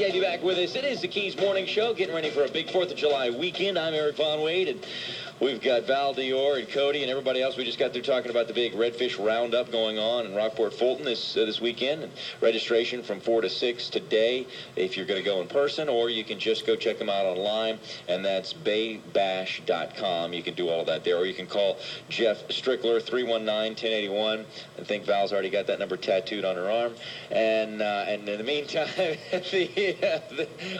to have you back with us. It is the Keys Morning Show, getting ready for a big 4th of July weekend. I'm Eric Von Wade, and we've got Val Dior and Cody and everybody else. We just got through talking about the big Redfish Roundup going on in Rockport Fulton this weekend. And registration from 4 to 6 today if you're going to go in person, or you can just go check them out online, and that's baybash.com. You can do all of that there, or you can call Jeff Strickler, 319-1081. I think Val's already got that number tattooed on her arm. And in the meantime,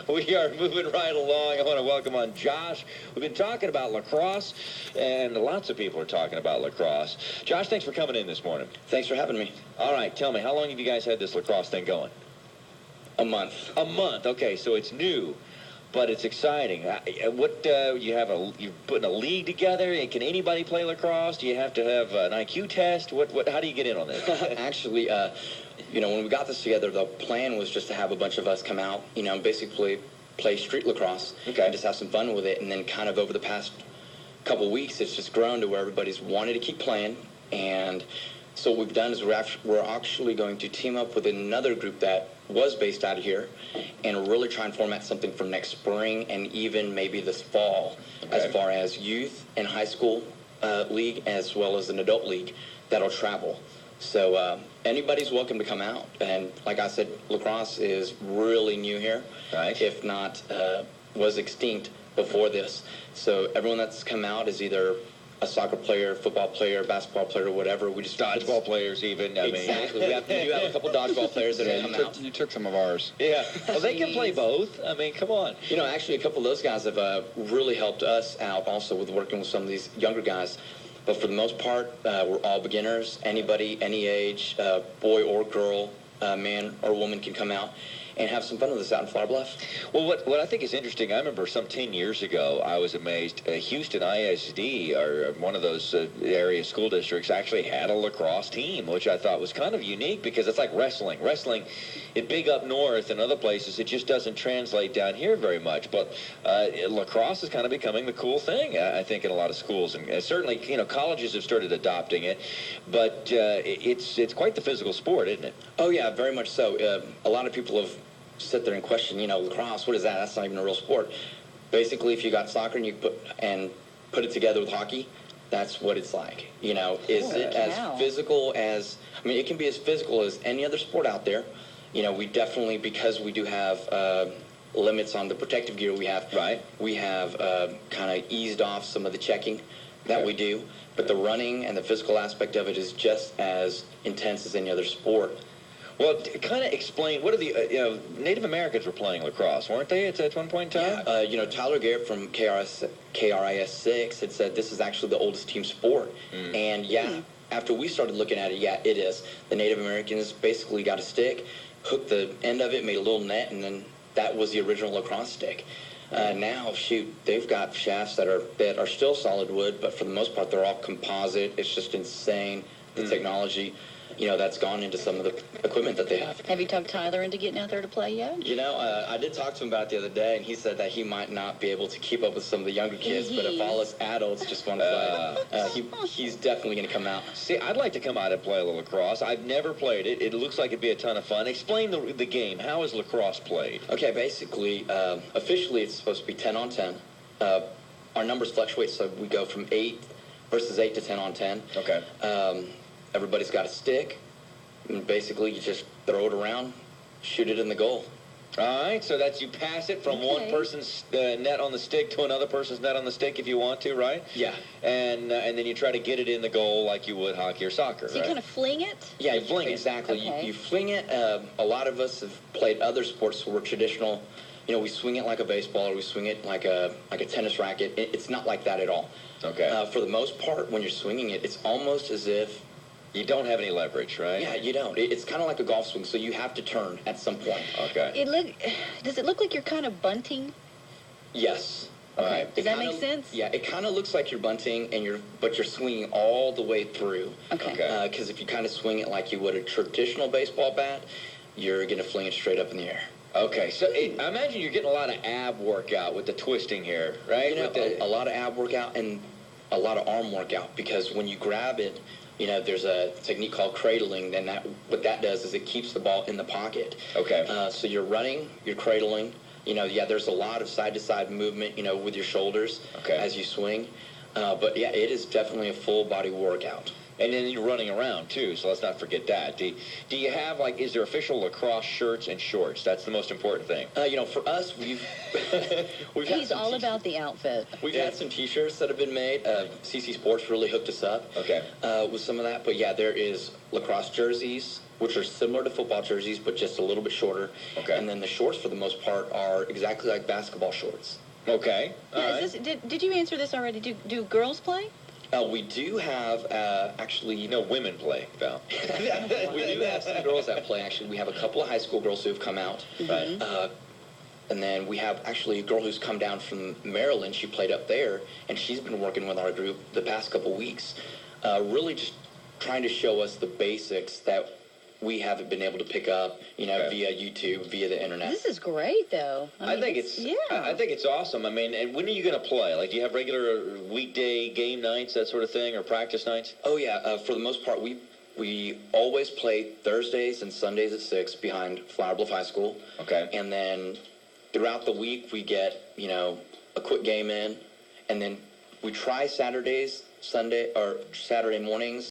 we are moving right along. I want to welcome on Josh. We've been talking about lacrosse, and lots of people are talking about lacrosse. Josh, thanks for coming in this morning. Thanks for having me. All right, tell me, how long have you guys had this lacrosse thing going? A month. A month, okay, so it's new, but it's exciting. You're putting a league together? Can anybody play lacrosse? Do you have to have an IQ test? How do you get in on this? Actually, when we got this together, the plan was just to have a bunch of us come out, basically play street lacrosse, okay, and just have some fun with it. And then kind of over the past couple weeks, it's just grown to where everybody's wanted to keep playing. And so what we've done is we're actually going to team up with another group that was based out of here and really try and format something for next spring and even maybe this fall, okay, as far as youth and high school league as well as an adult league that'll travel. So anybody's welcome to come out. And like I said, lacrosse is really new here, right, if not was extinct before this. So everyone that's come out is either a soccer player, football player, basketball player, whatever. We just dodgeball players even. Exactly. We do have a couple dodgeball players that have come out. You took some of ours. Yeah. Well, they can play both. Come on. Actually, a couple of those guys have really helped us out also with working with some of these younger guys. But for the most part, we're all beginners. Anybody, any age, boy or girl, man or woman can come out and have some fun with us out in Flower Bluff. Well, what I think is interesting, I remember some 10 years ago, I was amazed. Houston ISD, or one of those area school districts, actually had a lacrosse team, which I thought was kind of unique because it's like wrestling. Wrestling, it big up north and other places, it just doesn't translate down here very much. But lacrosse is kind of becoming the cool thing, I think, in a lot of schools. And certainly, colleges have started adopting it. But it's quite the physical sport, isn't it? Oh, yeah, very much so. A lot of people have sit there and question, lacrosse, what is that? That's not even a real sport. Basically, if you got soccer and you put it together with hockey, that's what it's like. Is it as physical as, it can be as physical as any other sport out there. We definitely, because we do have limits on the protective gear we have, right, we have kind of eased off some of the checking that we do, but the running and the physical aspect of it is just as intense as any other sport. Well, kind of explain, what are the, Native Americans were playing lacrosse, weren't they, at one point in time? Yeah, Tyler Garrett from KRIS 6 had said this is actually the oldest team sport. And, after we started looking at it, it is. The Native Americans basically got a stick, hooked the end of it, made a little net, and then that was the original lacrosse stick. Now, they've got shafts that are still solid wood, but for the most part, they're all composite. It's just insane, the technology that's gone into some of the equipment that they have. Have you talked Tyler into getting out there to play yet? I did talk to him about it the other day, and he said that he might not be able to keep up with some of the younger kids, but if all us adults just want to play, he's definitely going to come out. See, I'd like to come out and play a little lacrosse. I've never played it. It looks like it'd be a ton of fun. Explain the game. How is lacrosse played? Okay, basically, officially it's supposed to be 10 on 10. Our numbers fluctuate, so we go from 8 versus 8 to 10 on 10. Okay. Everybody's got a stick, and basically you just throw it around, shoot it in the goal. All right, so that's you pass it from one person's net on the stick to another person's net on the stick if you want to, right? Yeah. And then you try to get it in the goal like you would hockey or soccer, So you kind of fling it? Yeah, you fling exactly. Okay. You fling it. A lot of us have played other sports where we're traditional. We swing it like a baseball or we swing it like a tennis racket. It's not like that at all. Okay. For the most part, when you're swinging it, it's almost as if you don't have any leverage, right? Yeah, you don't. It's kind of like a golf swing, so you have to turn at some point. Okay. Does it look like you're kind of bunting? Yes. Okay. Does that make sense? Yeah, it kind of looks like you're bunting, but you're swinging all the way through. Okay. Because if you kind of swing it like you would a traditional baseball bat, you're going to fling it straight up in the air. Okay, so I imagine you're getting a lot of ab workout with the twisting here, right? A lot of ab workout and a lot of arm workout, because when you grab it, there's a technique called cradling. Then what that does is it keeps the ball in the pocket. Okay. So you're running, you're cradling. There's a lot of side-to-side movement, with your shoulders as you swing. But yeah, it is definitely a full body workout. And then you're running around, too, so let's not forget that. Do you have, is there official lacrosse shirts and shorts? That's the most important thing. For us, we've He's all about the outfit. We've had some T-shirts that have been made. CC Sports really hooked us up with some of that. But, yeah, there is lacrosse jerseys, which are similar to football jerseys, but just a little bit shorter. Okay. And then the shorts, for the most part, are exactly like basketball shorts. Okay. Did you answer this already? Do girls play? We do have, actually... women play, Val. We do have some girls that play, actually. We have a couple of high school girls who have come out. Right. And then we have, actually, a girl who's come down from Maryland. She played up there, and she's been working with our group the past couple weeks, really just trying to show us the basics that we haven't been able to pick up, via YouTube, via the internet. This is great, though. I think it's awesome. I mean, and when are you going to play? Do you have regular weekday game nights, that sort of thing, or practice nights? Oh, yeah. For the most part, we always play Thursdays and Sundays at 6 behind Flower Bluff High School. Okay. And then throughout the week, we get, a quick game in. And then we try Saturday mornings.